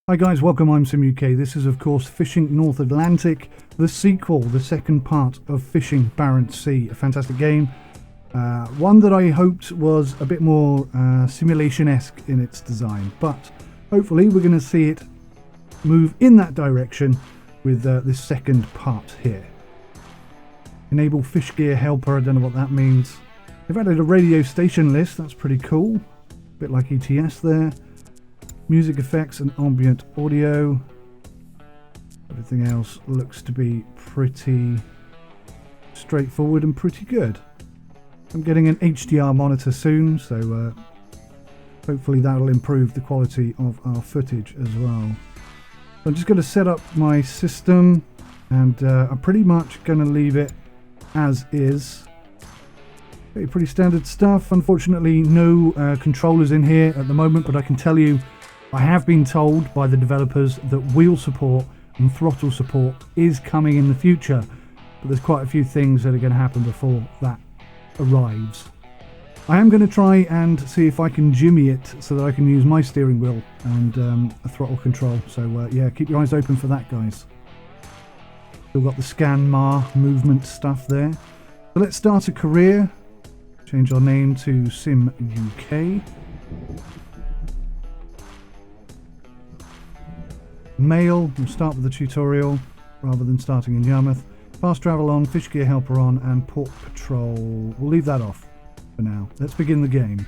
Hi guys, welcome. I'm Sim UK. This is of course Fishing North Atlantic, the sequel, the second part of Fishing Barents Sea. A fantastic game, one that I hoped was a bit more simulation-esque in its design, but hopefully we're going to see it move in that direction with this second part here. Enable fish gear helper, I don't know what that means. They've added a radio station list, that's pretty cool, a bit like ETS there. Music effects and ambient audio. Everything else looks to be pretty straightforward and pretty good. I'm getting an HDR monitor soon, so hopefully that'll improve the quality of our footage as well. I'm just going to set up my system, and I'm pretty much going to leave it as is. Pretty standard stuff. Unfortunately, no controllers in here at the moment, but I can tell you I have been told by the developers that wheel support and throttle support is coming in the future, but there's quite a few things that are going to happen before that arrives. I am going to try and see if I can jimmy it so that I can use my steering wheel and a throttle control, so yeah, keep your eyes open for that, guys. Still got the scan mar movement stuff there. So let's start a career, change our name to Sim UK. Mail, we'll start with the tutorial rather than starting in Yarmouth. Fast travel on, fish gear helper on, and port patrol. We'll leave that off for now. Let's begin the game.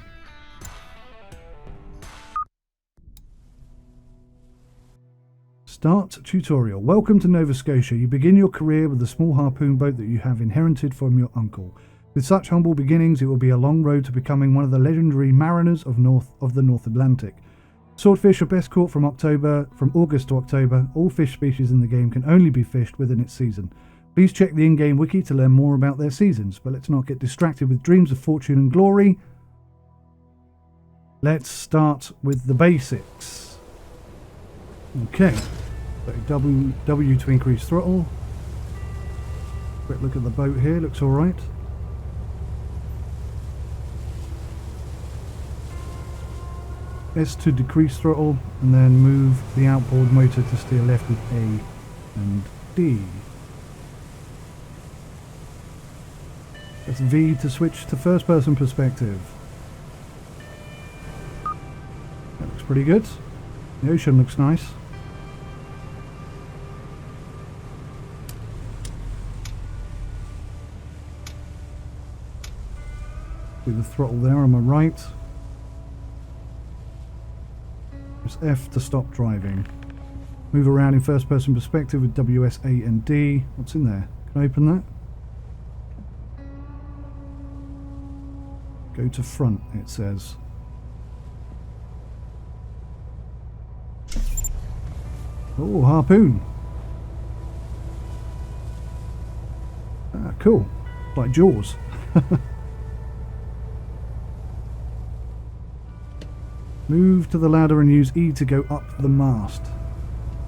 Start tutorial. Welcome to Nova Scotia. You begin your career with a small harpoon boat that you have inherited from your uncle. With such humble beginnings, it will be a long road to becoming one of the legendary mariners of the North Atlantic. Swordfish are best caught from August to October. All fish species in the game can only be fished within its season. Please check the in-game wiki to learn more about their seasons, but let's not get distracted with dreams of fortune and glory. Let's start with the basics. Okay, so W to increase throttle. Quick look at the boat here, looks alright. S to decrease throttle, and then move the outboard motor to steer left with A and D. That's V to switch to first person perspective. That looks pretty good. The ocean looks nice. See the throttle there on my right. Press F to stop driving. Move around in first person perspective with WS, A and D. What's in there? Can I open that? Go to front, it says. Oh, harpoon. Ah, cool. Like Jaws. Move to the ladder and use E to go up the mast.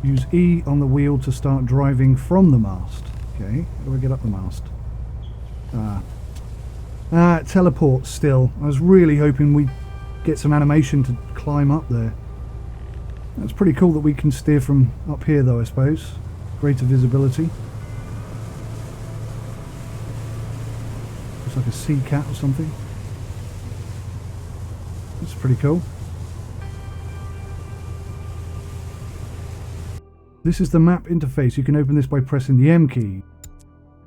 Use E on the wheel to start driving from the mast. Okay, how do I get up the mast? It teleports still. I was really hoping we'd get some animation to climb up there. That's pretty cool that we can steer from up here though, I suppose. Greater visibility. Looks like a sea cat or something. That's pretty cool. This is the map interface. You can open this by pressing the M key.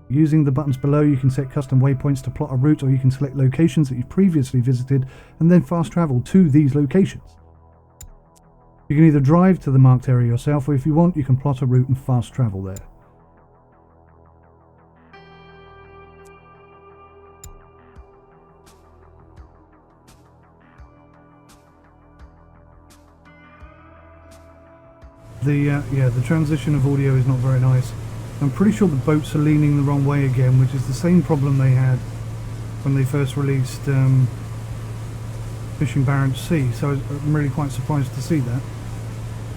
Using the buttons below, you can set custom waypoints to plot a route, or you can select locations that you've previously visited and then fast travel to these locations. You can either drive to the marked area yourself, or if you want, you can plot a route and fast travel there. The transition of audio is not very nice. I'm pretty sure the boats are leaning the wrong way again, which is the same problem they had when they first released Fishing Barents Sea, so I'm really quite surprised to see that.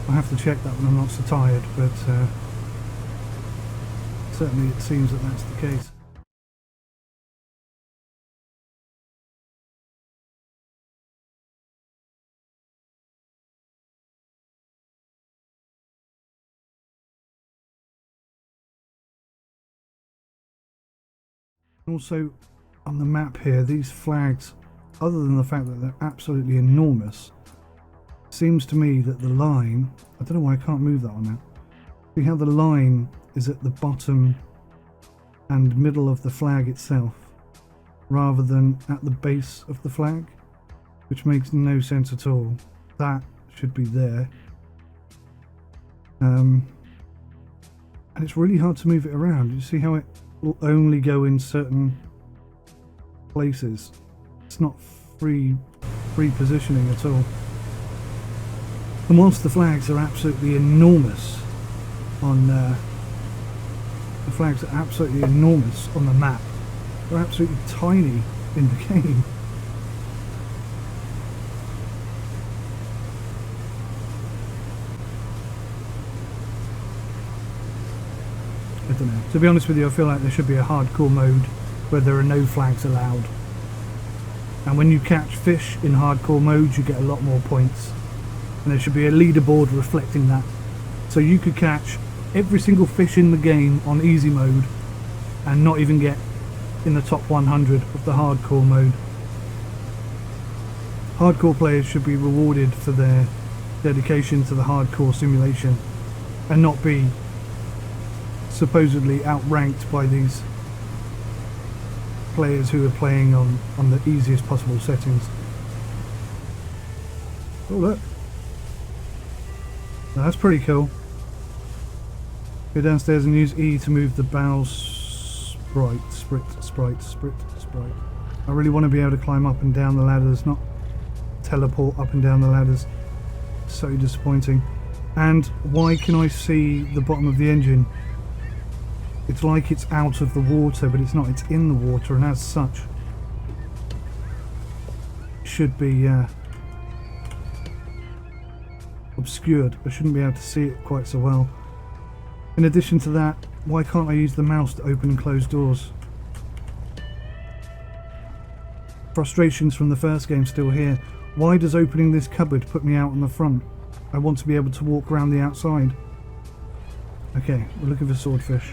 I'll have to check that when I'm not so tired, but certainly it seems that that's the case. Also, on the map here, these flags, other than the fact that they're absolutely enormous, seems to me that the line, I don't know why I can't move that one now. See how the line is at the bottom and middle of the flag itself, rather than at the base of the flag, which makes no sense at all. That should be there. And it's really hard to move it around. You see how it will only go in certain places. It's not free positioning at all. And whilst the flags are absolutely enormous on the map, they're absolutely tiny in the game. I don't know. To be honest with you, I feel like there should be a hardcore mode where there are no flags allowed. And when you catch fish in hardcore mode, you get a lot more points. And there should be a leaderboard reflecting that. So you could catch every single fish in the game on easy mode and not even get in the top 100 of the hardcore mode. Hardcore players should be rewarded for their dedication to the hardcore simulation and not be supposedly outranked by these players who are playing on the easiest possible settings. Oh look, now, that's pretty cool. Go downstairs and use E to move the bow sprite. I really want to be able to climb up and down the ladders, not teleport up and down the ladders. So disappointing. And why can I see the bottom of the engine? It's like it's out of the water, but it's not. It's in the water, and as such, it should be obscured. I shouldn't be able to see it quite so well. In addition to that, why can't I use the mouse to open and close doors? Frustrations from the first game still here. Why does opening this cupboard put me out on the front? I want to be able to walk around the outside. Okay, we're looking for swordfish.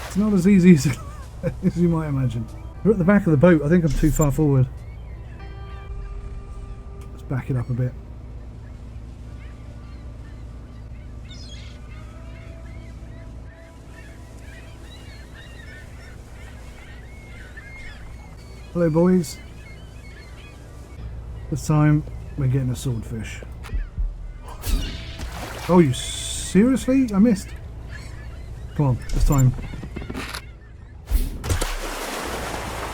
It's not as easy as you might imagine. We're at the back of the boat. I think I'm too far forward. Let's back it up a bit. Hello boys. This time we're getting a swordfish. Oh, you seriously? I missed. Come on, this time.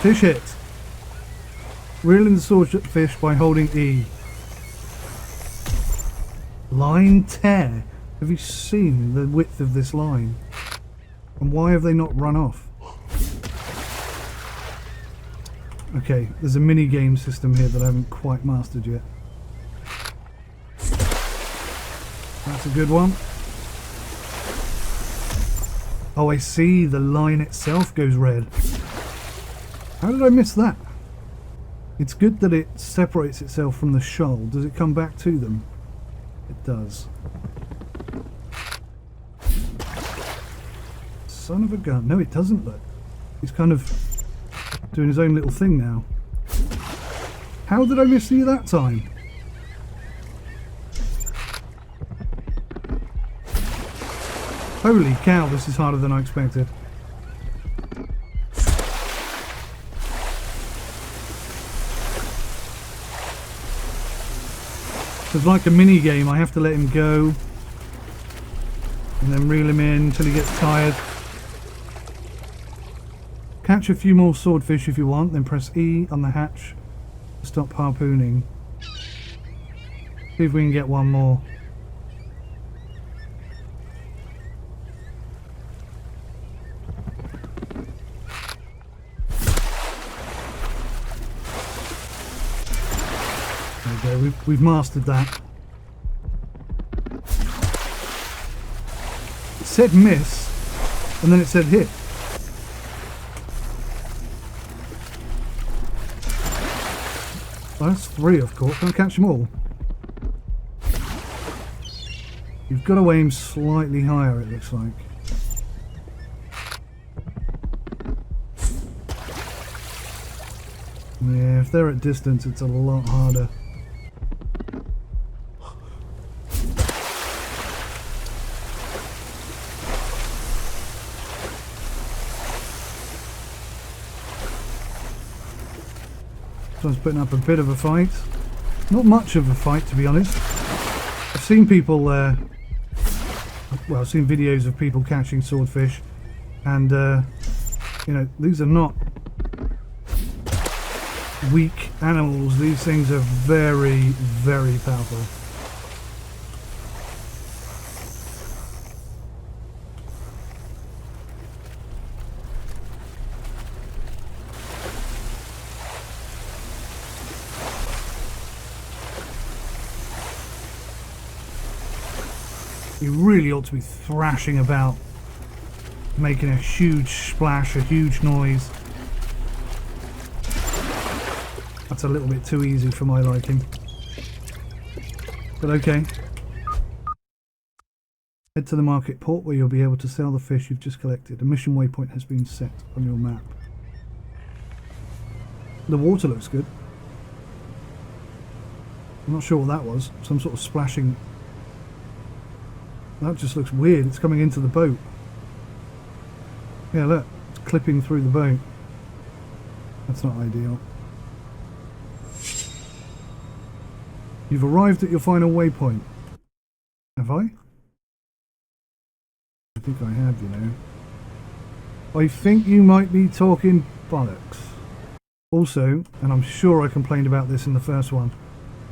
Fish it. Reeling the swordfish by holding E. Line tear. Have you seen the width of this line? And why have they not run off? Okay, there's a mini game system here that I haven't quite mastered yet. That's a good one. Oh, I see. The line itself goes red. How did I miss that? It's good that it separates itself from the shoal. Does it come back to them? It does. Son of a gun. No, it doesn't look. He's kind of doing his own little thing now. How did I miss you that time? Holy cow, this is harder than I expected. It's like a mini game. I have to let him go and then reel him in until he gets tired. Catch a few more swordfish if you want, then press E on the hatch to stop harpooning. See if we can get one more. There we go, we've mastered that. It said miss, and then it said hit. Well, that's three, of course. Can't catch them all. You've got to aim slightly higher, it looks like. Yeah, if they're at distance, it's a lot harder. So I was putting up a bit of a fight. Not much of a fight, to be honest. I've seen people, well, I've seen videos of people catching swordfish, and, you know, these are not weak animals. These things are very, very powerful. You really ought to be thrashing about, making a huge splash, a huge noise. That's a little bit too easy for my liking. But okay. Head to the market port where you'll be able to sell the fish you've just collected. A mission waypoint has been set on your map. The water looks good. I'm not sure what that was. Some sort of splashing. That just looks weird. It's coming into the boat. Yeah, look. It's clipping through the boat. That's not ideal. You've arrived at your final waypoint. Have I? I think I have, you know. I think you might be talking bollocks. Also, and I'm sure I complained about this in the first one,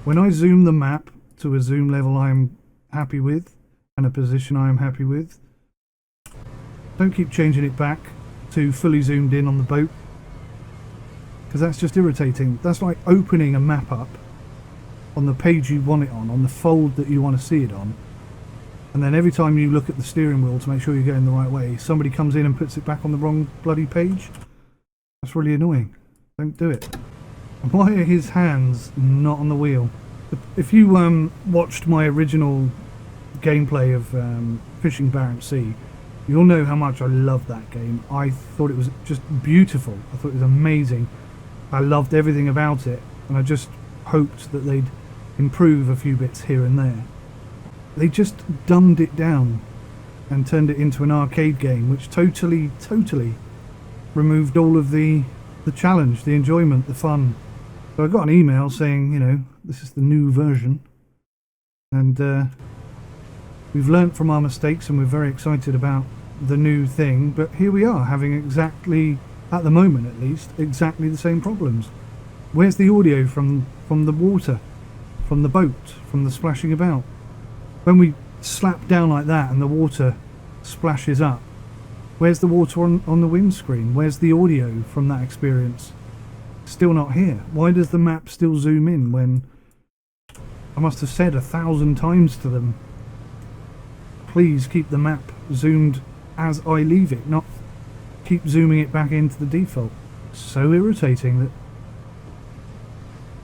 when I zoom the map to a zoom level I'm happy with, and a position I am happy with, don't keep changing it back to fully zoomed in on the boat, because that's just irritating. That's like opening a map up on the page you want it on the fold that you want to see it on, and then every time you look at the steering wheel to make sure you're going the right way, somebody comes in and puts it back on the wrong bloody page. That's really annoying. Don't do it. And why are his hands not on the wheel? If you watched my original gameplay of Fishing Barents Sea, you'll know how much I love that game. I thought it was just beautiful. I thought it was amazing. I loved everything about it, and I just hoped that they'd improve a few bits here and there. They just dumbed it down and turned it into an arcade game, which totally removed all of the challenge, the enjoyment, the fun. So I got an email saying, you know, this is the new version, and we've learnt from our mistakes and we're very excited about the new thing, but here we are having exactly, at the moment at least, exactly the same problems. Where's the audio from the water, from the boat, from the splashing about? When we slap down like that and the water splashes up, where's the water on the windscreen? Where's the audio from that experience? Still not here. Why does the map still zoom in when I must have said 1,000 times to them, please keep the map zoomed as I leave it, not keep zooming it back into the default. So irritating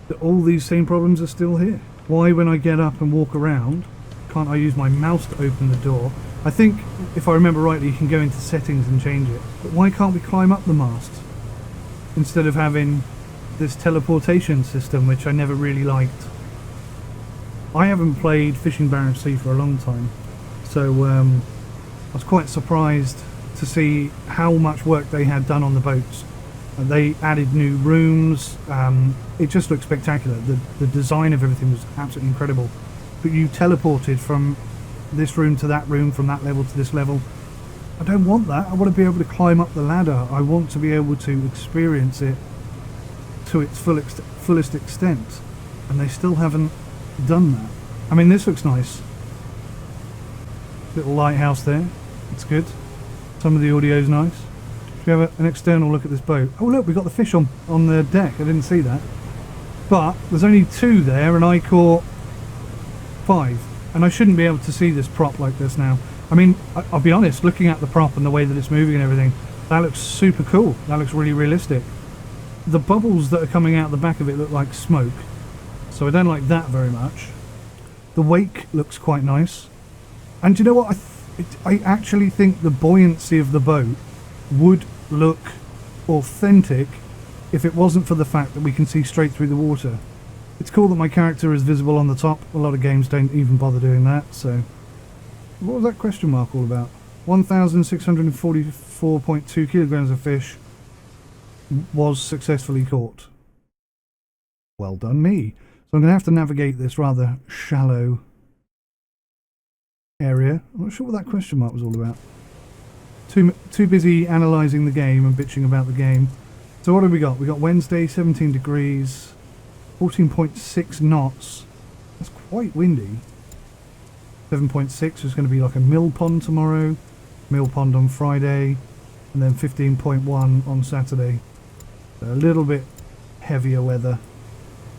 that all these same problems are still here. Why, when I get up and walk around, can't I use my mouse to open the door? I think, if I remember rightly, you can go into settings and change it. But why can't we climb up the mast instead of having this teleportation system, which I never really liked? I haven't played Fishing Barents Sea for a long time, so I was quite surprised to see how much work they had done on the boats. They added new rooms. It just looked spectacular. The design of everything was absolutely incredible. But you teleported from this room to that room, from that level to this level. I don't want that. I want to be able to climb up the ladder. I want to be able to experience it to its fullest extent. And they still haven't done that. I mean, this looks nice. Little lighthouse there. It's good. Some of the audio's nice. Should we have an external look at this boat? Oh look, we've got the fish on the deck. I didn't see that. But there's only 2 there and I caught 5. And I shouldn't be able to see this prop like this now. I mean, I'll be honest, looking at the prop and the way that it's moving and everything, that looks super cool. That looks really realistic. The bubbles that are coming out the back of it look like smoke. So I don't like that very much. The wake looks quite nice. And do you know what? I actually think the buoyancy of the boat would look authentic if it wasn't for the fact that we can see straight through the water. It's cool that my character is visible on the top. A lot of games don't even bother doing that, so... What was that question mark all about? 1,644.2 kilograms of fish was successfully caught. Well done me. So I'm going to have to navigate this rather shallow area. I'm not sure what that question mark was all about. Too busy analysing the game and bitching about the game. So what have we got? We got Wednesday, 17 degrees, 14.6 knots. That's quite windy. 7.6 is going to be like a mill pond tomorrow, mill pond on Friday, and then 15.1 on Saturday. So a little bit heavier weather.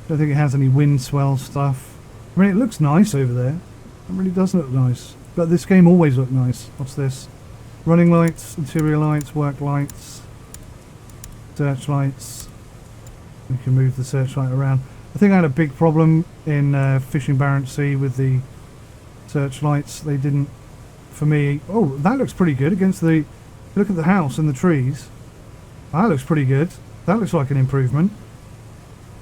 Don't think it has any wind swell stuff. I mean, it looks nice over there. It really does look nice. But this game always looked nice. What's this? Running lights, interior lights, work lights, searchlights. We can move the searchlight around. I think I had a big problem in fishing Barents Sea with the searchlights. They didn't, for me. Oh, that looks pretty good against the... Look at the house and the trees. That looks pretty good. That looks like an improvement.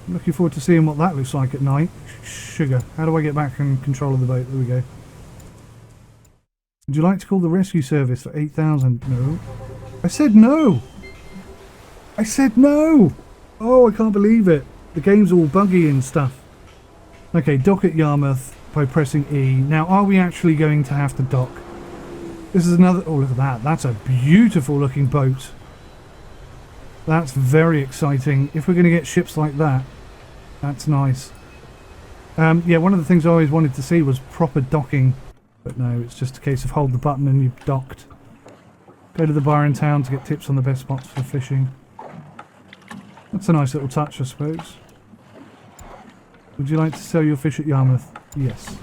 I'm looking forward to seeing what that looks like at night. Sugar. How do I get back in control of the boat? There we go. Would you like to call the rescue service for 8,000? No. I said no! I said no! Oh, I can't believe it. The game's all buggy and stuff. Okay, dock at Yarmouth by pressing E. Now, are we actually going to have to dock? This is another... Oh, look at that. That's a beautiful looking boat. That's very exciting. If we're going to get ships like that, that's nice. Yeah, one of the things I always wanted to see was proper docking. But no, it's just a case of hold the button and you've docked. Go to the bar in town to get tips on the best spots for fishing. That's a nice little touch, I suppose. Would you like to sell your fish at Yarmouth? Yes.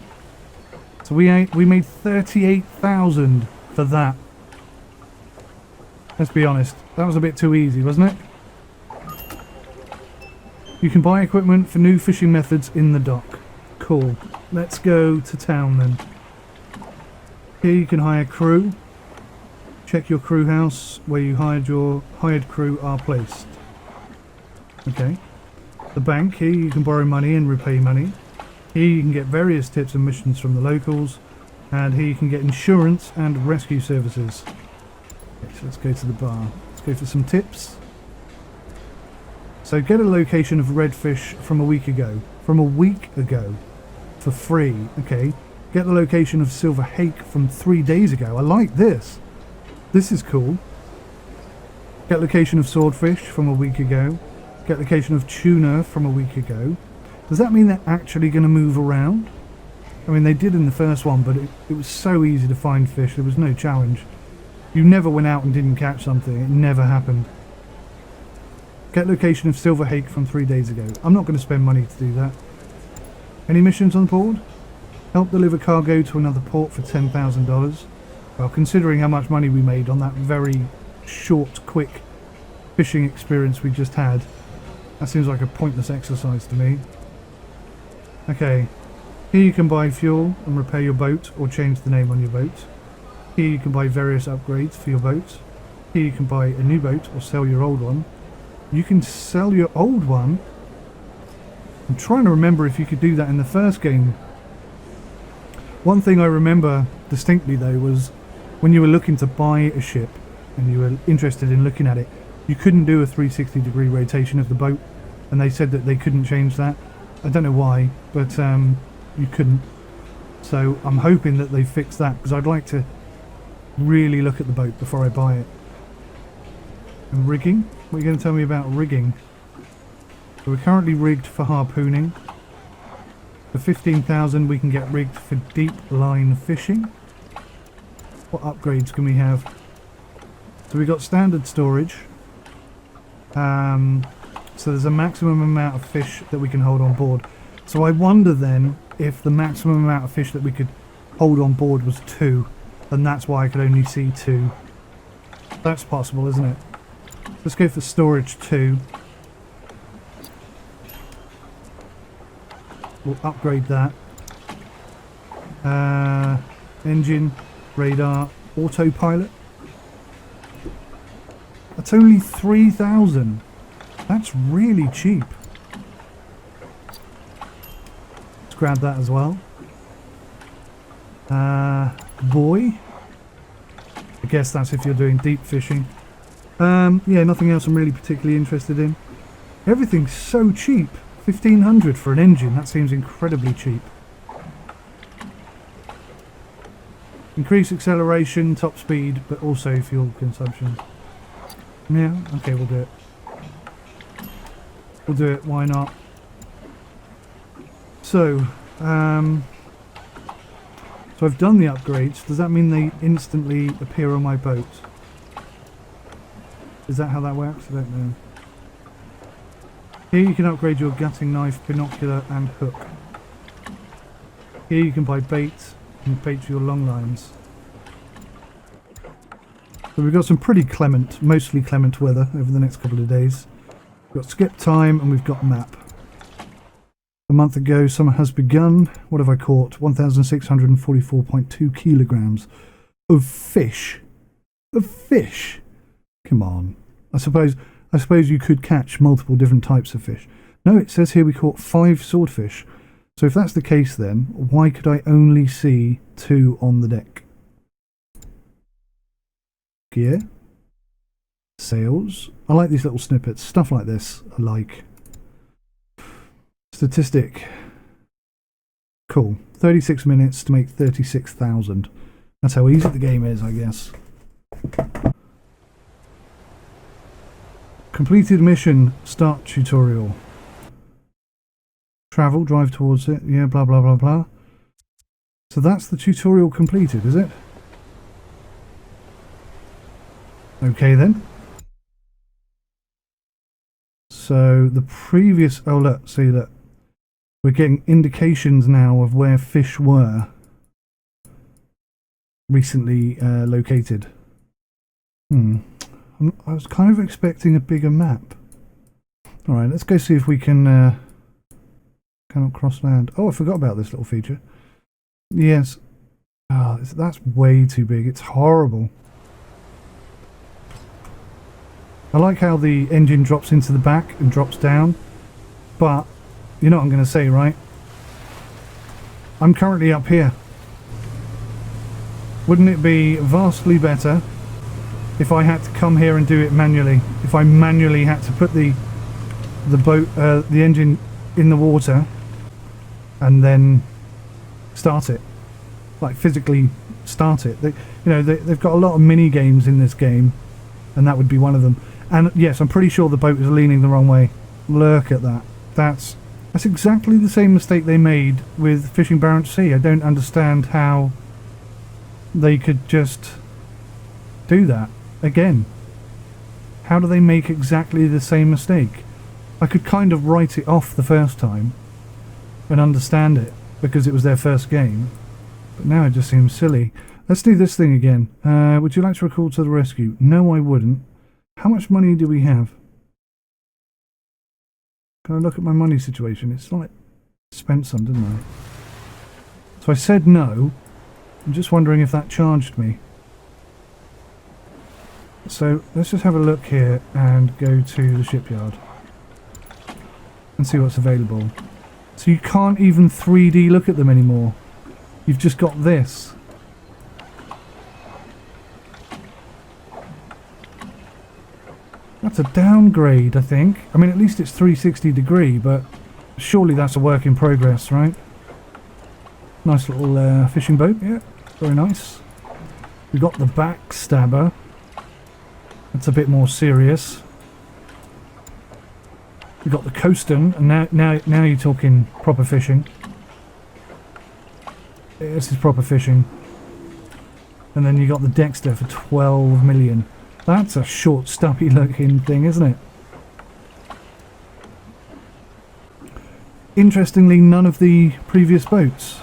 So we made 38,000 for that. Let's be honest, that was a bit too easy, wasn't it? You can buy equipment for new fishing methods in the dock. Cool. Let's go to town then. Here you can hire crew. Check your crew house where you hired crew are placed. Okay. The bank, here you can borrow money and repay money. Here you can get various tips and missions from the locals. And here you can get insurance and rescue services. Okay, so let's go to the bar. Let's go for some tips. So get a location of Redfish from a week ago. From a week ago. For free. Okay. Get the location of Silver Hake from 3 days ago. I like this. This is cool. Get location of Swordfish from a week ago. Get location of Tuna from a week ago. Does that mean they're actually going to move around? I mean, they did in the first one, but it was so easy to find fish. There was no challenge. You never went out and didn't catch something. It never happened. Get location of Silver Hake from 3 days ago. I'm not going to spend money to do that. Any missions on board? Help deliver cargo to another port for $10,000. Well, considering how much money we made on that very short, quick fishing experience we just had, that seems like a pointless exercise to me. Okay, here you can buy fuel and repair your boat or change the name on your boat. Here you can buy various upgrades for your boat. Here you can buy a new boat or sell your old one. You can sell your old one. I'm trying to remember if you could do that in the first game. One thing I remember distinctly though was when you were looking to buy a ship and you were interested in looking at it, you couldn't do a 360-degree rotation of the boat, and they said that they couldn't change that. I don't know why, but you couldn't. So I'm hoping that they fix that, because I'd like to really look at the boat before I buy it. And rigging? What are you going to tell me about rigging? So we're currently rigged for harpooning. For 15,000 we can get rigged for deep line fishing. What upgrades can we have? So we got standard storage. So there's a maximum amount of fish that we can hold on board. So I wonder then if the maximum amount of fish that we could hold on board was 2, and that's why I could only see 2. That's possible, isn't it? Let's go for storage 2. We'll upgrade that. engine, radar, autopilot. That's only 3,000. That's really cheap. Let's grab that as well. Buoy. I guess that's if you're doing deep fishing. Yeah, nothing else I'm really particularly interested in. Everything's so cheap. 1,500 for an engine. That seems incredibly cheap. Increase acceleration, top speed, but also fuel consumption. Yeah, okay, we'll do it. We'll do it, why not? So I've done the upgrades. Does that mean they instantly appear on my boat? Is that how that works? I don't know. Here you can upgrade your gutting knife, binocular and hook. Here you can buy bait and bait for your long lines. So we've got some pretty clement, mostly clement weather over the next couple of days. We've got skip time and we've got map. A month ago summer has begun. What have I caught? 1,644.2 kilograms of fish. Of fish? Come on. I suppose you could catch multiple different types of fish. No, it says here we caught 5 swordfish. So if that's the case then, why could I only see 2 on the deck? Gear. Sails. I like these little snippets. Stuff like this I like. Statistic. Cool. 36 minutes to make 36,000. That's how easy the game is, I guess. Completed mission, start tutorial. Travel, drive towards it, yeah, blah blah blah blah. So that's the tutorial completed, is it? Okay then. So the previous, oh look, see look. We're getting indications now of where fish were recently located. I was kind of expecting a bigger map. Alright, let's go see if we can cannot cross land. Oh, I forgot about this little feature. Yes. Oh, that's way too big. It's horrible. I like how the engine drops into the back and drops down. But, you know what I'm going to say, right? I'm currently up here. Wouldn't it be vastly better if I had to come here and do it manually? If I manually had to put the engine in the water and then start it, like physically start it. They've got a lot of mini games in this game, and that would be one of them. And yes, I'm pretty sure the boat is leaning the wrong way. Look at that. That's exactly the same mistake they made with Fishing Barents Sea. I don't understand how they could just do that again. How do they make exactly the same mistake? I could kind of write it off the first time and understand it because it was their first game, but now it just seems silly. Let's do this thing again. Would you like to recall to the rescue? No, I wouldn't. How much money do we have? Can I look at my money situation? It's like spent some, didn't I? So I said no. I'm just wondering if that charged me. So let's just have a look here and go to the shipyard and see what's available. So you can't even 3D look at them anymore. You've just got this. That's a downgrade, I think. I mean, at least it's 360 degree, but surely that's a work in progress, right? Nice little fishing boat, yeah. Very nice. We've got the backstabber. That's a bit more serious. We've got the coaston, and now you're talking proper fishing. This is proper fishing. And then you got the Dexter for 12 million. That's a short, stubby looking thing, isn't it? Interestingly, none of the previous boats.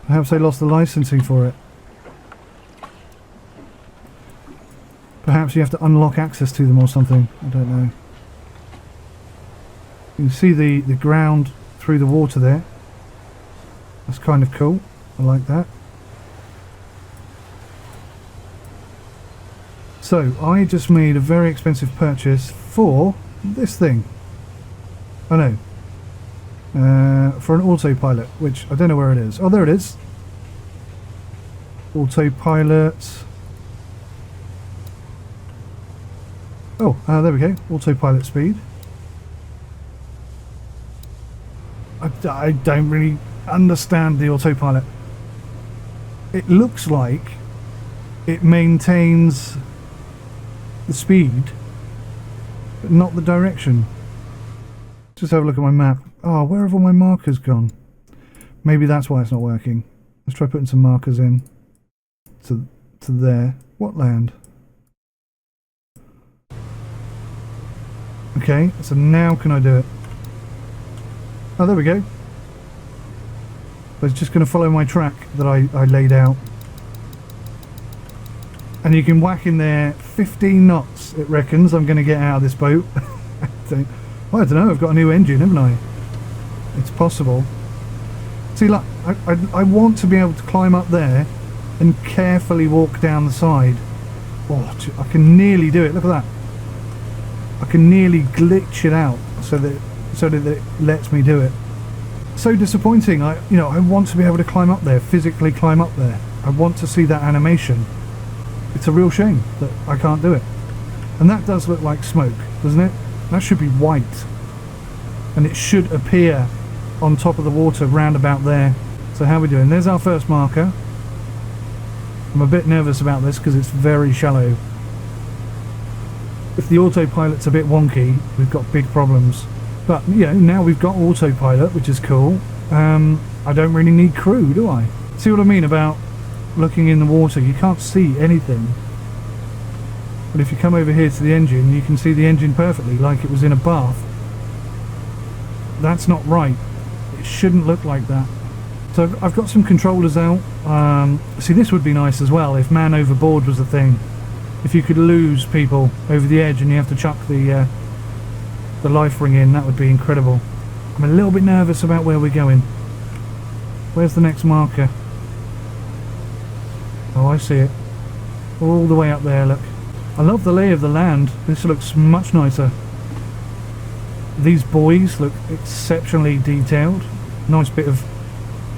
Perhaps they lost the licensing for it. Perhaps you have to unlock access to them or something. I don't know. You can see the ground through the water there. That's kind of cool. I like that. So I just made a very expensive purchase for this thing. Oh no. For an autopilot, which I don't know where it is. Oh, there it is. Autopilot. Oh, there we go. Autopilot speed. I don't really understand the autopilot. It looks like it maintains the speed, but not the direction. Just have a look at my map. Oh, where have all my markers gone? Maybe that's why it's not working. Let's try putting some markers in to there. What land? Okay, so now can I do it? Oh, there we go. So it's just going to follow my track that I laid out. And you can whack in there 15 knots, it reckons I'm going to get out of this boat. Well, I don't know, I've got a new engine, haven't I? It's possible. See, look, I want to be able to climb up there and carefully walk down the side. Oh, I can nearly do it, look at that. I can nearly glitch it out so that it lets me do it. So disappointing. I want to be able to climb up there, physically climb up there. I want to see that animation. It's a real shame that I can't do it. And that does look like smoke, doesn't it? That should be white. And it should appear on top of the water round about there. So how are we doing? There's our first marker. I'm a bit nervous about this because it's very shallow. If the autopilot's a bit wonky, we've got big problems. But, you know, now we've got autopilot, which is cool. I don't really need crew, do I? See what I mean about looking in the water? You can't see anything. But if you come over here to the engine, you can see the engine perfectly, like it was in a bath. That's not right. It shouldn't look like that. So I've got some controllers out. See, this would be nice as well if man overboard was a thing. If you could lose people over the edge and you have to chuck the life ring in, that would be incredible. I'm a little bit nervous about where we're going. Where's the next marker? Oh, I see it. All the way up there, look. I love the lay of the land. This looks much nicer. These buoys look exceptionally detailed. Nice bit of...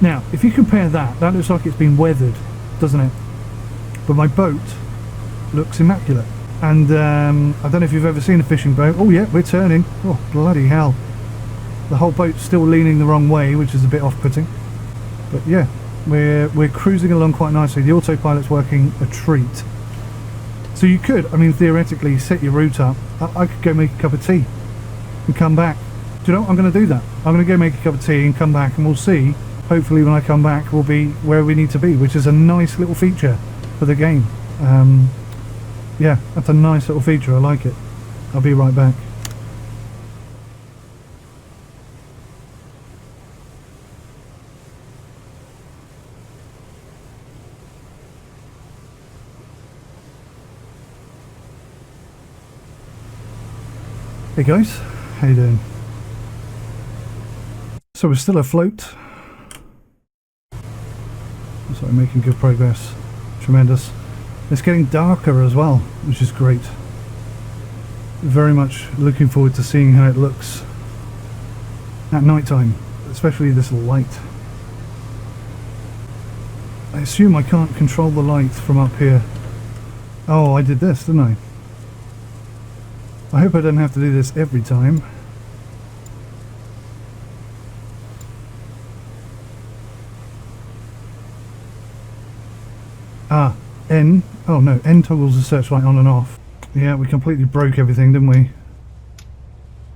Now, if you compare that looks like it's been weathered, doesn't it? But my boat looks immaculate. And I don't know if you've ever seen a fishing boat. Oh yeah, we're turning. Oh, bloody hell. The whole boat's still leaning the wrong way, which is a bit off-putting. But yeah, we're cruising along quite nicely. The autopilot's working a treat. So you could, I mean, theoretically set your route up. I could go make a cup of tea and come back. Do you know what? I'm going to do that. I'm going to go make a cup of tea and come back, and we'll see. Hopefully when I come back we'll be where we need to be, which is a nice little feature for the game. Yeah, that's a nice little feature. I like it. I'll be right back. Hey guys, how you doing? So we're still afloat. Looks like we're making good progress. Tremendous. It's getting darker as well, which is great. Very much looking forward to seeing how it looks at night time, especially this light. I assume I can't control the light from up here. Oh, I did this, didn't I? I hope I don't have to do this every time. Ah, N. Oh no, N toggles the searchlight on and off. Yeah, we completely broke everything, didn't we?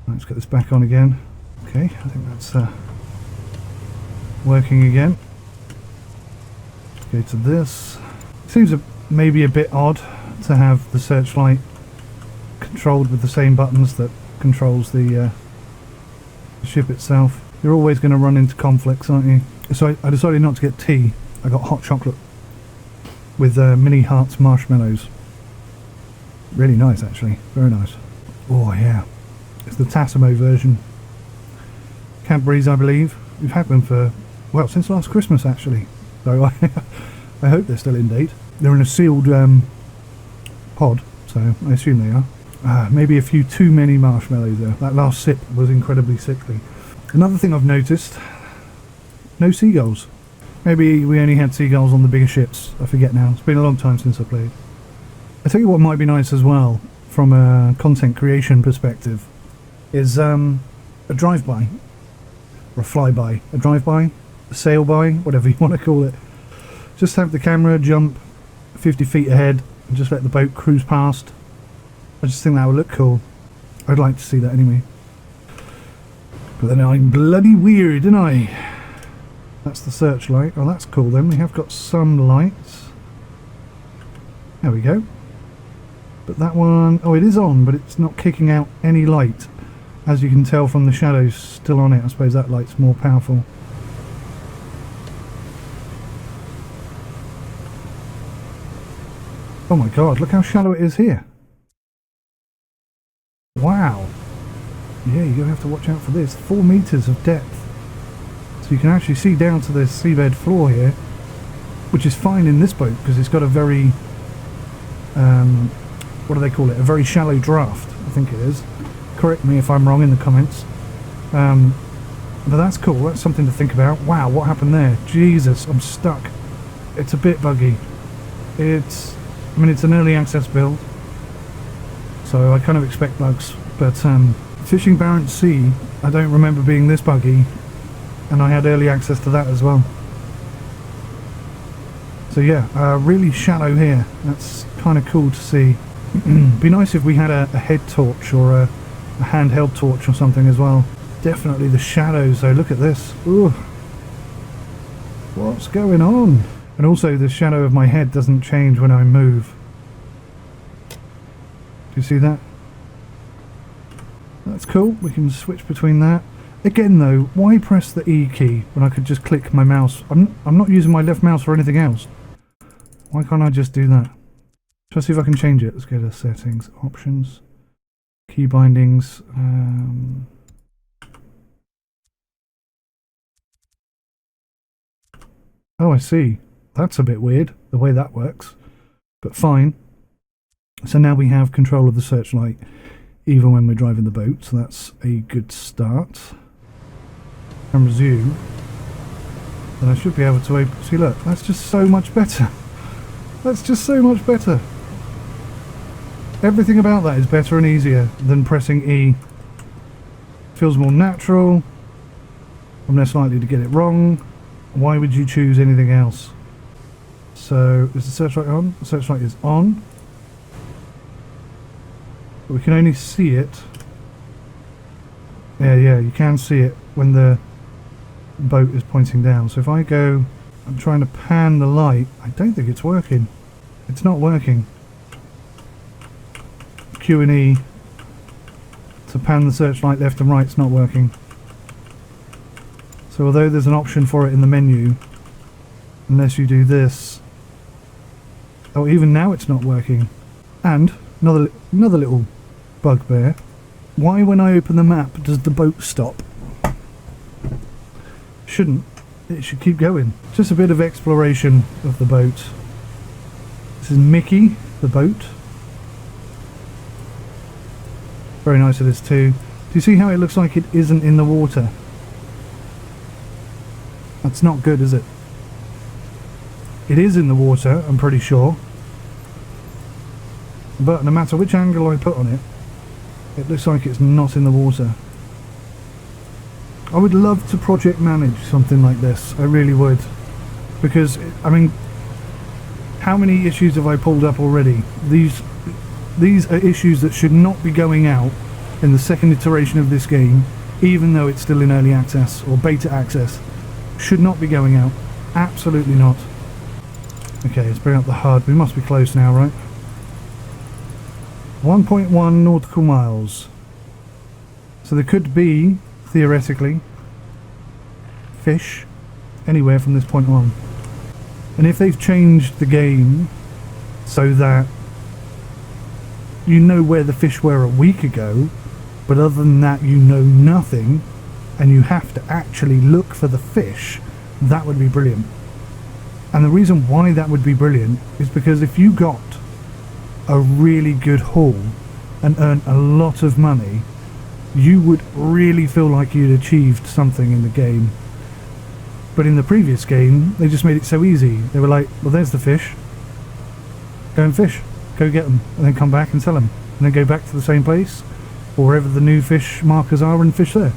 Let's get this back on again. Okay, I think that's working again. Go to this. Seems maybe a bit odd to have the searchlight controlled with the same buttons that controls the ship itself. You're always going to run into conflicts, aren't you? So I decided not to get tea. I got hot chocolate with mini hearts marshmallows. Really nice, actually. Very nice. Oh yeah, it's the Tassimo version. Cadbury's, I believe. We've had them for, well, since last Christmas actually. So I hope they're still in date. They're in a sealed pod, so I assume they are. Maybe a few too many marshmallows though. That last sip was incredibly sickly. Another thing I've noticed, no seagulls. Maybe we only had seagulls on the bigger ships. I forget now. It's been a long time since I played. I tell you what might be nice as well, from a content creation perspective, is a drive-by. Or a flyby. A drive-by? A sail-by? Whatever you want to call it. Just have the camera jump 50 feet ahead and just let the boat cruise past. I just think that would look cool. I'd like to see that anyway. But then I'm bloody weird, didn't I? That's the searchlight. Oh, that's cool then. We have got some lights. There we go. But that one... oh, it is on, but it's not kicking out any light. As you can tell from the shadows still on it. I suppose that light's more powerful. Oh my god, look how shallow it is here. Wow. Yeah, you're going to have to watch out for this. 4 meters of depth. So you can actually see down to the seabed floor here, which is fine in this boat because it's got a very, what do they call it? A very shallow draft, I think it is. Correct me if I'm wrong in the comments. But that's cool. That's something to think about. Wow, what happened there? Jesus, I'm stuck. It's a bit buggy. It's an early access build, so I kind of expect bugs. But fishing Barents Sea, I don't remember being this buggy. And I had early access to that as well. So yeah, really shallow here. That's kind of cool to see. Be nice if we had a head torch or a handheld torch or something as well. Definitely the shadows though, look at this. Ooh. What's going on? And also the shadow of my head doesn't change when I move. Do you see that? That's cool, we can switch between that. Again though, why press the E key when I could just click my mouse? I'm not using my left mouse for anything else. Why can't I just do that? Try to see if I can change it. Let's go to settings, options, key bindings. Oh, I see. That's a bit weird, the way that works. But fine. So now we have control of the searchlight even when we're driving the boat, so that's a good start. And resume, then I should be able to open. See, look, that's just so much better. That's just so much better. Everything about that is better and easier than pressing E. Feels more natural. I'm less likely to get it wrong. Why would you choose anything else? So, is the searchlight on? The searchlight is on. But we can only see it. Yeah, you can see it when the boat is pointing down. So if I go, I'm trying to pan the light, I don't think it's working. It's not working. Q and E to pan the searchlight left and right, it's not working. So although there's an option for it in the menu, unless you do this, oh, even now it's not working. And another little bugbear. Why when I open the map does the boat stop? Shouldn't. It should keep going. Just a bit of exploration of the boat. This is Mickey, the boat. Very nice it is too. Do you see how it looks like it isn't in the water? That's not good, is it? It is in the water, I'm pretty sure. But no matter which angle I put on it, it looks like it's not in the water. I would love to project manage something like this. I really would. Because, I mean, how many issues have I pulled up already? These are issues that should not be going out in the second iteration of this game, even though it's still in early access or beta access. Should not be going out. Absolutely not. Okay, let's bring up the HUD. We must be close now, right? 1.1 nautical miles. So there could be, theoretically, fish anywhere from this point on. And if they've changed the game so that you know where the fish were a week ago, but other than that you know nothing, and you have to actually look for the fish, that would be brilliant. And the reason why that would be brilliant is because if you got a really good haul and earn a lot of money, you would really feel like you'd achieved something in the game. But in the previous game, they just made it so easy. They were like, well, there's the fish. Go and fish. Go get them. And then come back and sell them. And then go back to the same place, or wherever the new fish markers are, and fish there.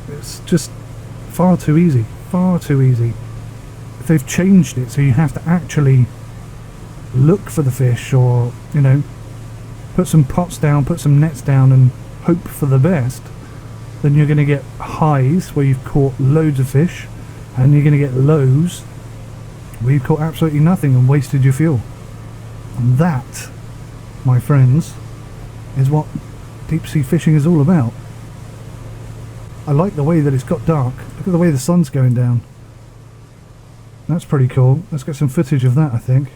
It's just far too easy. Far too easy. If they've changed it so you have to actually look for the fish, or, you know, put some pots down, put some nets down and hope for the best, then you're going to get highs where you've caught loads of fish, and you're going to get lows where you've caught absolutely nothing and wasted your fuel. And that, my friends, is what deep sea fishing is all about. I like the way that it's got dark. Look at the way the sun's going down. That's pretty cool. Let's get some footage of that, I think.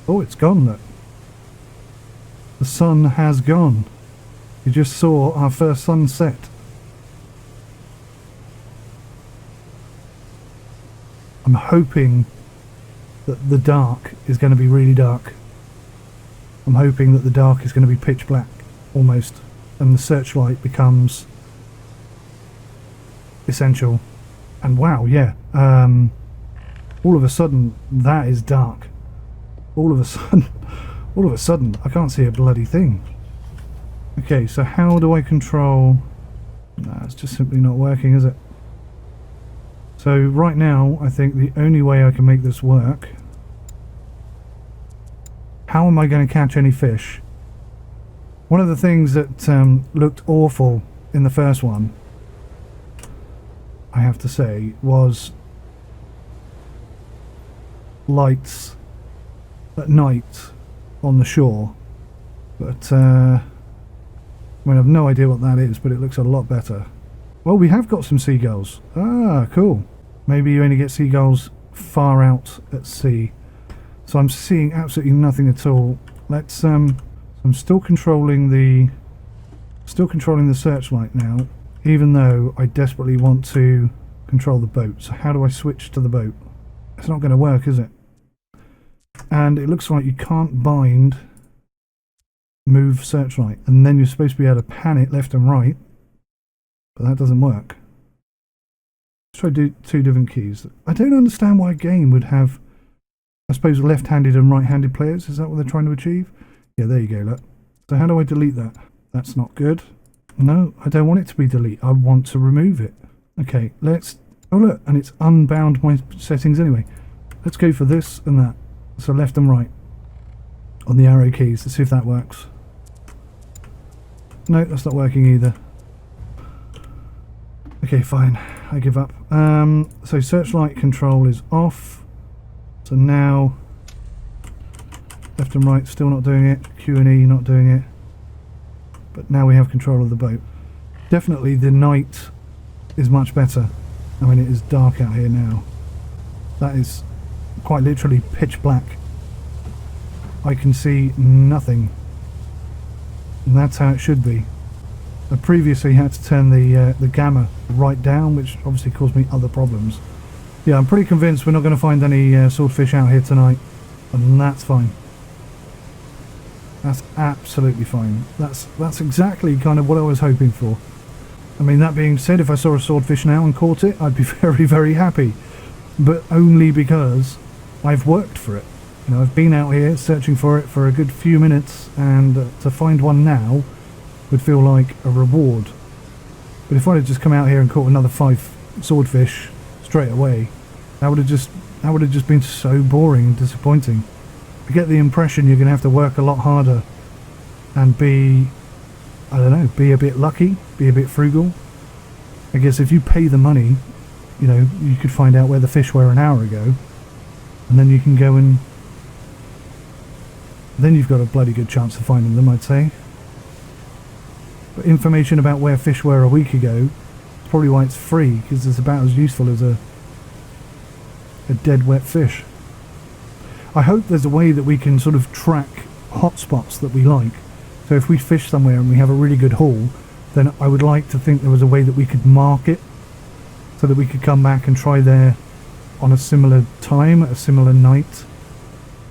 Oh, it's gone, look. The sun has gone. You just saw our first sunset. I'm hoping that the dark is going to be really dark. I'm hoping that the dark is going to be pitch black, almost, and the searchlight becomes essential. And wow, yeah, all of a sudden, that is dark. All of a sudden, I can't see a bloody thing. Okay, so how do I control... No, it's just simply not working, is it? So right now, I think the only way I can make this work... How am I going to catch any fish? One of the things that looked awful in the first one, I have to say, was lights at night on the shore. But I mean, I've no idea what that is, but it looks a lot better. Well, we have got some seagulls. Ah, cool. Maybe you only get seagulls far out at sea. So I'm seeing absolutely nothing at all. Let's I'm still controlling the searchlight now, even though I desperately want to control the boat. So how do I switch to the boat? It's not going to work, is it? And it looks like you can't bind move searchlight, and then you're supposed to be able to pan it left and right, but that doesn't work. Let's try two different keys. I don't understand why a game would have, I suppose, left-handed and right-handed players. Is that what they're trying to achieve? Yeah, there you go, look. So how do I delete that? That's not good. No, I don't want it to be delete. I want to remove it. Okay, let's... Oh, look, and it's unbound my settings anyway. Let's go for this and that. So left and right on the arrow keys. Let's see if that works. No, that's not working either. Okay, fine. I give up. So searchlight control is off. So now left and right still not doing it. Q and E not doing it. But now we have control of the boat. Definitely the night is much better. I mean, it is dark out here now. That is quite literally pitch black. I can see nothing, and that's how it should be. I previously had to turn the gamma right down, which obviously caused me other problems. Yeah, I'm pretty convinced we're not going to find any swordfish out here tonight, and that's fine. That's absolutely fine. That's exactly kind of what I was hoping for. I mean, that being said, if I saw a swordfish now and caught it, I'd be very, very happy. But only because I've worked for it. You know, I've been out here searching for it for a good few minutes, and to find one now would feel like a reward. But if I had just come out here and caught another 5 swordfish straight away, that would have just been so boring and disappointing. I get the impression you're going to have to work a lot harder and be, I don't know, be a bit lucky, be a bit frugal. I guess if you pay the money, you know, you could find out where the fish were an hour ago, and then you can go and then you've got a bloody good chance of finding them, I'd say. But information about where fish were a week ago, it's probably why it's free, because it's about as useful as a dead wet fish. I hope there's a way that we can sort of track hotspots that we like. So if we fish somewhere and we have a really good haul, then I would like to think there was a way that we could mark it so that we could come back and try there on a similar time, at a similar night.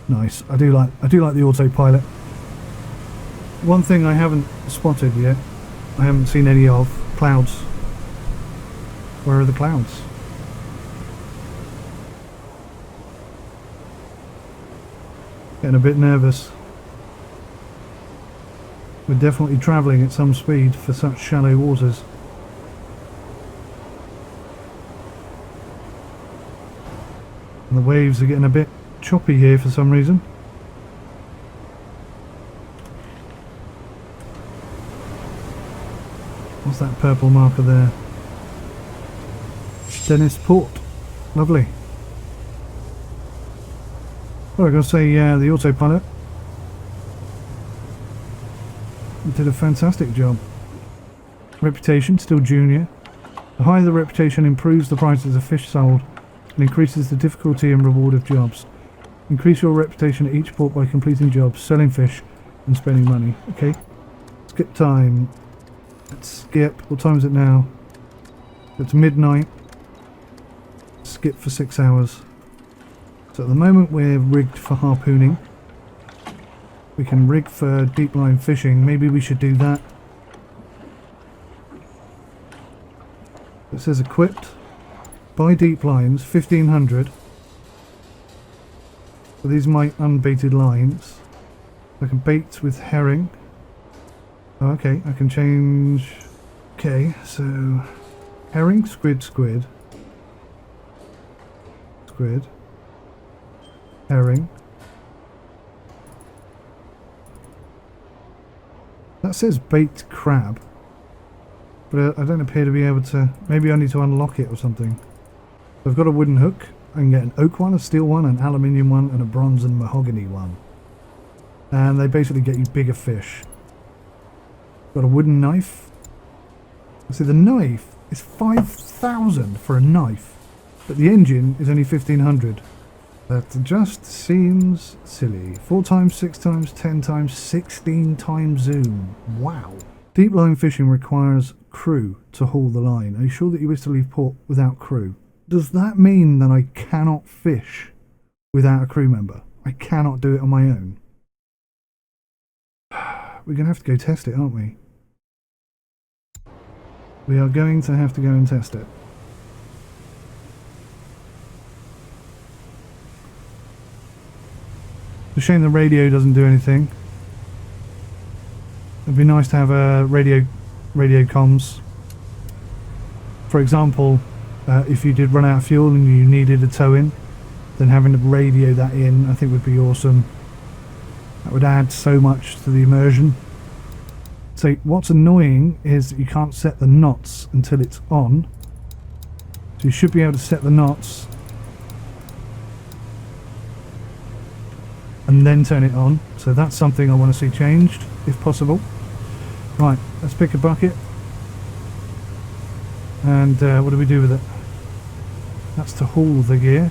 Nice. I do like the autopilot. One thing I haven't spotted yet, I haven't seen any of, clouds. Where are the clouds? Getting a bit nervous. We're definitely travelling at some speed for such shallow waters. And the waves are getting a bit choppy here for some reason. What's that purple marker there? Dennis Port. Lovely. Well, I've got to say, the autopilot did a fantastic job. Reputation, still junior. The higher the reputation improves the prices of fish sold and increases the difficulty and reward of jobs. Increase your reputation at each port by completing jobs, selling fish and spending money. Okay. Skip time. Let's skip. What time is it now? It's midnight. Skip for 6 hours. So at the moment we're rigged for harpooning. We can rig for deep line fishing. Maybe we should do that. It says equipped. Buy deep lines, 1500. So these are my unbaited lines. I can bait with herring. Oh, okay, I can change. Okay, so herring, squid, squid. Squid. Herring. That says bait crab, but I don't appear to be able to. Maybe I need to unlock it or something. I've got a wooden hook. I can get an oak one, a steel one, an aluminium one, and a bronze and mahogany one. And they basically get you bigger fish. Got a wooden knife. See, the knife is 5,000 for a knife, but the engine is only 1,500. That just seems silly. 4 times, 6 times, 10 times, 16 times zoom. Wow. Deep line fishing requires crew to haul the line. Are you sure that you wish to leave port without crew? Does that mean that I cannot fish without a crew member? I cannot do it on my own. We're going to have to go test it, aren't we? We are going to have to go and test it. It's a shame the radio doesn't do anything. It'd be nice to have a radio comms. For example, if you did run out of fuel and you needed a tow in, then having to radio that in I think would be awesome. That would add so much to the immersion. So what's annoying is that you can't set the knots until it's on. So you should be able to set the knots and then turn it on. So that's something I want to see changed, if possible. Right, let's pick a bucket. And what do we do with it? That's to haul the gear.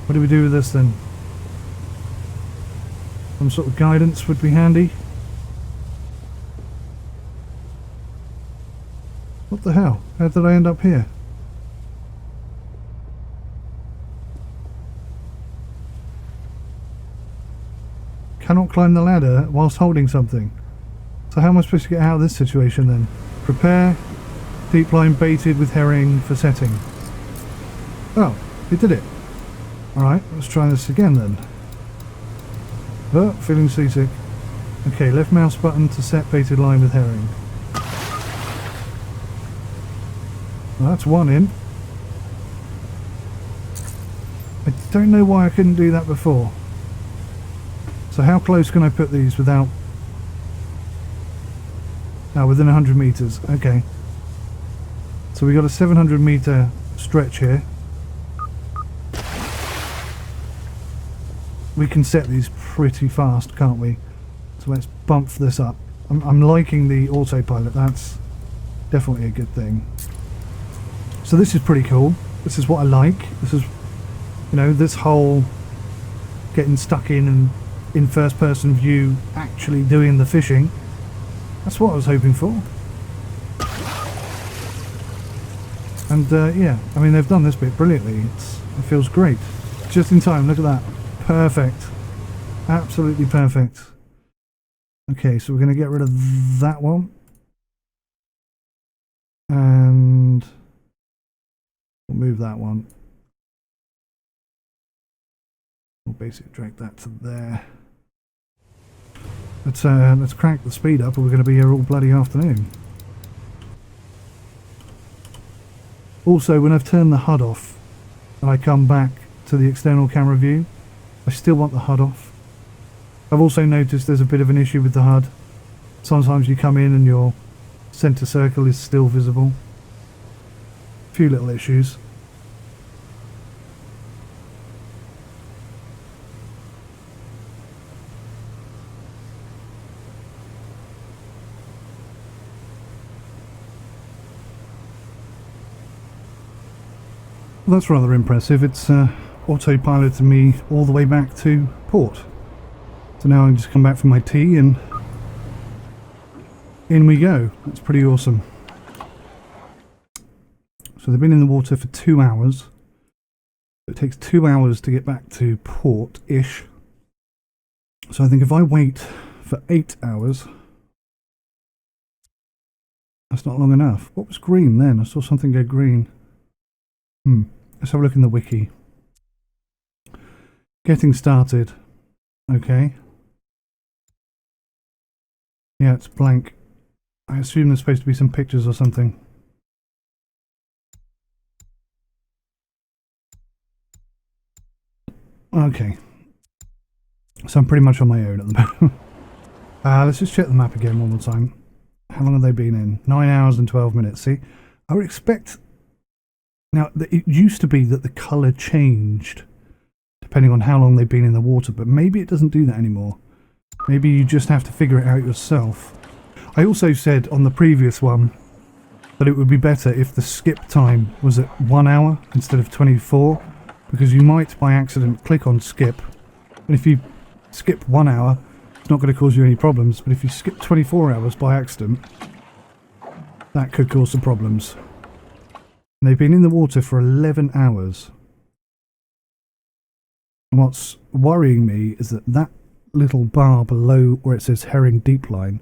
What do we do with this then? Some sort of guidance would be handy. What the hell? How did I end up here? Cannot climb the ladder whilst holding something. So how am I supposed to get out of this situation then? Prepare deep line baited with herring for setting. Oh, we did it. Alright, let's try this again then. Oh, feeling seasick. Okay, left mouse button to set baited line with herring. Well, that's one in. I don't know why I couldn't do that before. So how close can I put these without... Oh, within 100 meters. Okay. So we got a 700 meter stretch here. We can set these pretty fast, can't we? So let's bump this up. I'm liking the autopilot. That's definitely a good thing. So this is pretty cool. This is what I like. This is, you know, this whole getting stuck in and in first person view, actually doing the fishing. That's what I was hoping for. And yeah, I mean, they've done this bit brilliantly. It feels great. Just in time, look at that. Perfect. Absolutely perfect. Okay, so we're going to get rid of that one. And we'll move that one. We'll basically drag that to there. Let's crank the speed up or we're going to be here all bloody afternoon. Also, when I've turned the HUD off and I come back to the external camera view, I still want the HUD off. I've also noticed there's a bit of an issue with the HUD. Sometimes you come in and your center circle is still visible. A few little issues. Well, that's rather impressive. It's autopiloted me all the way back to port. So now I can just come back from my tea and in we go. That's pretty awesome. So they've been in the water for 2 hours. It takes 2 hours to get back to port-ish. So I think if I wait for 8 hours, that's not long enough. What was green then? I saw something go green. Let's have a look in the wiki. Getting started. Okay. Yeah, it's blank. I assume there's supposed to be some pictures or something. Okay. So I'm pretty much on my own at the moment. Let's just check the map again one more time. How long have they been in? 9 hours and 12 minutes. See, I would expect... Now, it used to be that the colour changed depending on how long they've been in the water, but maybe it doesn't do that anymore. Maybe you just have to figure it out yourself. I also said on the previous one that it would be better if the skip time was at 1 hour instead of 24, because you might by accident click on skip, and if you skip 1 hour, it's not going to cause you any problems, but if you skip 24 hours by accident, that could cause some problems. And they've been in the water for 11 hours. And what's worrying me is that that little bar below where it says herring Deepline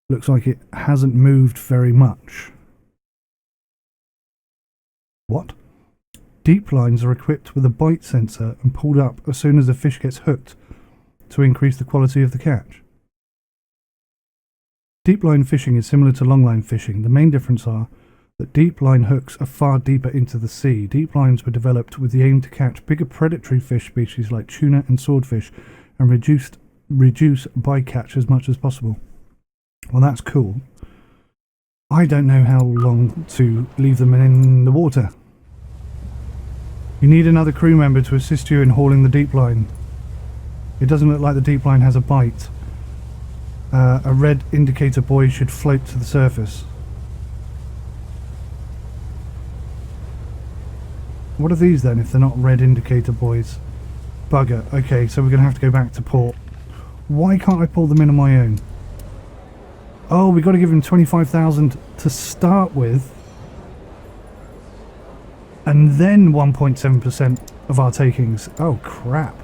looks like it hasn't moved very much. What? Deeplines are equipped with a bite sensor and pulled up as soon as the fish gets hooked to increase the quality of the catch. Deepline fishing is similar to longline fishing. The main difference are that deep line hooks are far deeper into the sea. Deep lines were developed with the aim to catch bigger predatory fish species like tuna and swordfish and reduce bycatch as much as possible. Well, that's cool. I don't know how long to leave them in the water. You need another crew member to assist you in hauling the deep line. It doesn't look like the deep line has a bite. A red indicator buoy should float to the surface. What are these then, if they're not red indicator buoys? Bugger. Okay, so we're going to have to go back to port. Why can't I pull them in on my own? Oh, we've got to give him 25,000 to start with. And then 1.7% of our takings. Oh, crap.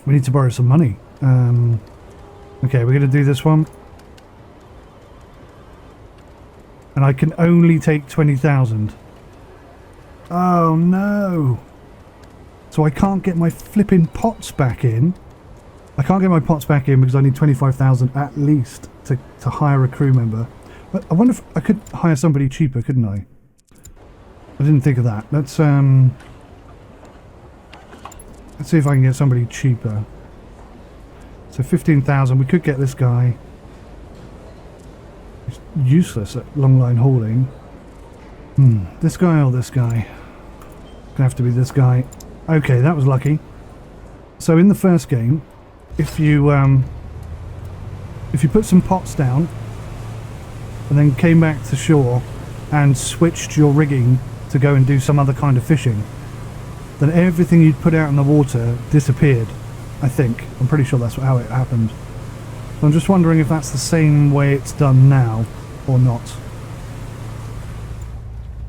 We need to borrow some money. Okay, we're going to do this one. And I can only take 20,000. Oh no! So I can't get my flipping pots back in. I can't get my pots back in because I need 25,000 at least to hire a crew member. But I wonder if I could hire somebody cheaper, couldn't I? I didn't think of that. Let's see if I can get somebody cheaper. So 15,000. We could get this guy. He's useless at longline hauling. This guy or this guy? Gonna have to be this guy. Okay, that was lucky. So in the first game, if you if you put some pots down and then came back to shore and switched your rigging to go and do some other kind of fishing, then everything you'd put out in the water disappeared, I think. I'm pretty sure that's how it happened. So I'm just wondering if that's the same way it's done now or not.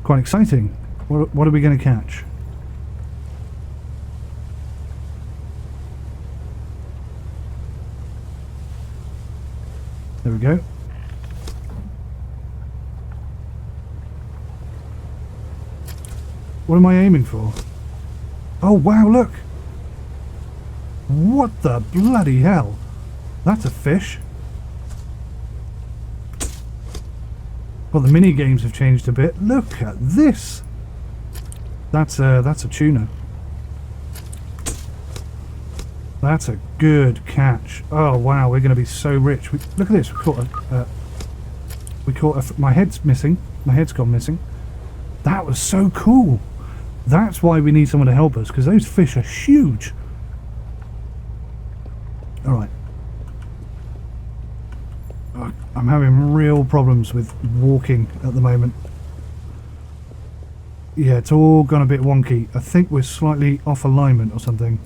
Quite exciting. What are we going to catch? There we go. What am I aiming for? Oh wow, look! What the bloody hell? That's a fish. Well, the mini games have changed a bit. Look at this! That's a tuna. That's a good catch. Oh wow, we're going to be so rich. Look at this. We caught my head's missing. My head's gone missing. That was so cool. That's why we need someone to help us, because those fish are huge. Alright. I'm having real problems with walking at the moment. Yeah, it's all gone a bit wonky. I think we're slightly off alignment or something.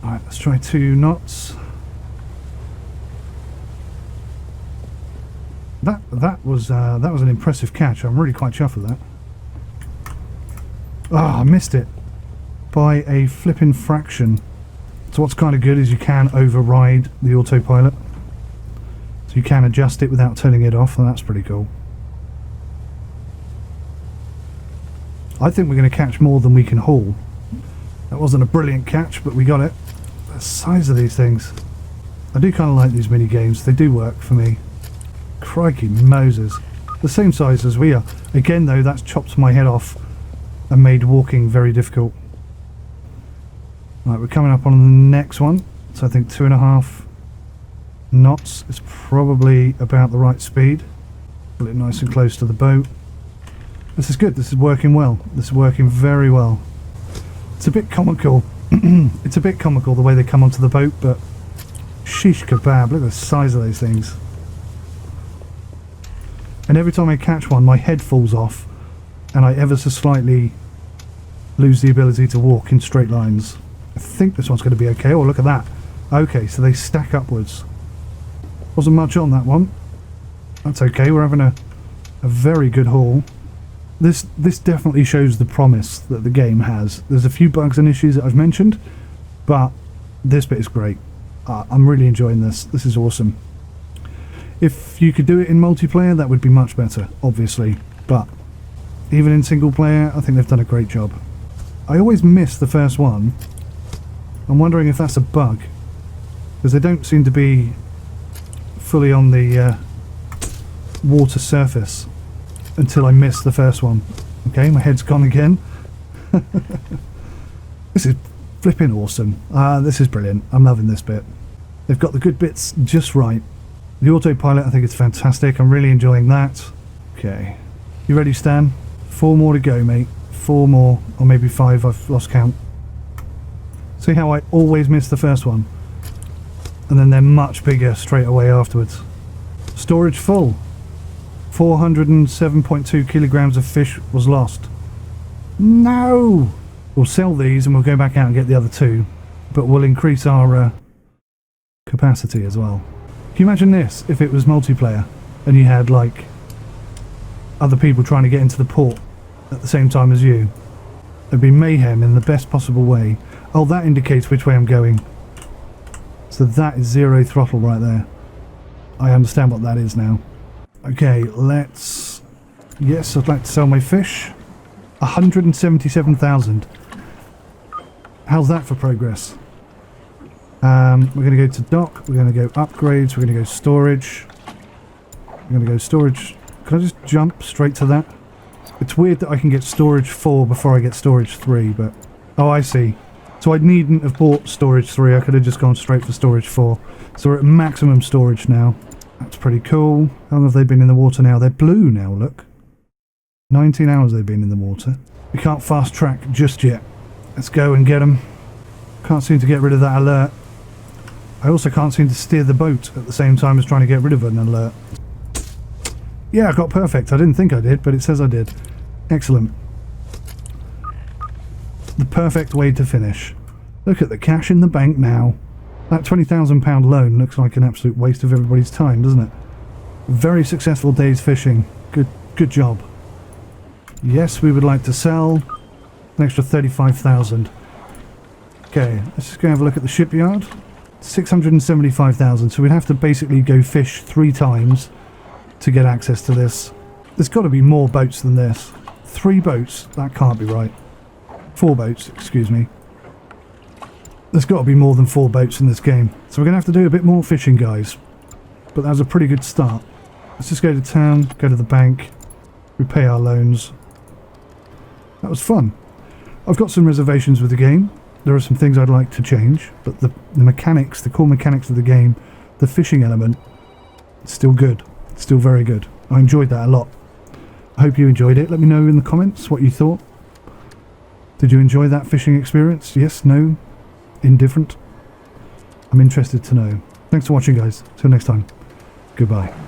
Alright, let's try 2 knots. That was an impressive catch. I'm really quite chuffed with that. Ah, I missed it by a flipping fraction. So what's kind of good is you can override the autopilot. So you can adjust it without turning it off, and that's pretty cool. I think we're going to catch more than we can haul. That wasn't a brilliant catch, but we got it. The size of these things. I do kind of like these mini games. They do work for me. Crikey Moses. The same size as we are. Again though, that's chopped my head off and made walking very difficult. Right, we're coming up on the next one. So I think 2.5 knots is probably about the right speed. Pull it nice and close to the boat. This is good. This is working well. This is working very well. It's a bit comical. It's a bit comical the way they come onto the boat, but sheesh kebab, look at the size of those things. And every time I catch one, my head falls off and I ever so slightly lose the ability to walk in straight lines. I think this one's going to be okay. Oh, look at that. Okay, so they stack upwards. Wasn't much on that one. That's okay. We're having a very good haul. This definitely shows the promise that the game has. There's a few bugs and issues that I've mentioned, but this bit is great. I'm really enjoying this. This is awesome. If you could do it in multiplayer, that would be much better, obviously. But even in single player, I think they've done a great job. I always miss the first one. I'm wondering if that's a bug, because they don't seem to be fully on the water surface until I miss the first one. Okay, my head's gone again. This is flipping awesome. This is brilliant. I'm loving this bit. They've got the good bits just right. The autopilot, I think it's fantastic. I'm really enjoying that. Okay. You ready, Stan? 4 more to go, mate. 4 more, or maybe 5, I've lost count. See how I always miss the first one? And then they're much bigger straight away afterwards. Storage full. 407.2 kilograms of fish was lost. No! We'll sell these and we'll go back out and get the other 2. But we'll increase our capacity as well. Can you imagine this if it was multiplayer and you had like other people trying to get into the port at the same time as you? There'd be mayhem in the best possible way. Oh, that indicates which way I'm going. So that is 0 throttle right there. I understand what that is now. Okay, let's... Yes, I'd like to sell my fish. 177,000. How's that for progress? We're going to go to dock, we're going to go upgrades, we're going to go storage. We're going to go storage. Can I just jump straight to that? It's weird that I can get storage 4 before I get storage 3, but... Oh, I see. So I needn't have bought storage 3, I could have just gone straight for storage 4. So we're at maximum storage now. That's pretty cool. How long have they been in the water now? They're blue now, look. 19 hours they've been in the water. We can't fast track just yet. Let's go and get them. Can't seem to get rid of that alert. I also can't seem to steer the boat at the same time as trying to get rid of an alert. Yeah, I got perfect. I didn't think I did, but it says I did. Excellent. The perfect way to finish. Look at the cash in the bank now. That £20,000 loan looks like an absolute waste of everybody's time, doesn't it? Very successful day's fishing. Good job. Yes, we would like to sell an extra 35,000. Okay, let's just go have a look at the shipyard. 675,000. So we'd have to basically go fish 3 times to get access to this. There's got to be more boats than this. 3 boats? That can't be right. 4 boats, excuse me. There's got to be more than 4 boats in this game. So we're going to have to do a bit more fishing, guys. But that was a pretty good start. Let's just go to town, go to the bank, repay our loans. That was fun. I've got some reservations with the game. There are some things I'd like to change, but the mechanics, the core mechanics of the game, the fishing element, it's still good. It's still very good. I enjoyed that a lot. I hope you enjoyed it. Let me know in the comments what you thought. Did you enjoy that fishing experience? Yes, no, indifferent? I'm interested to know. Thanks for watching, guys. Till next time. Goodbye.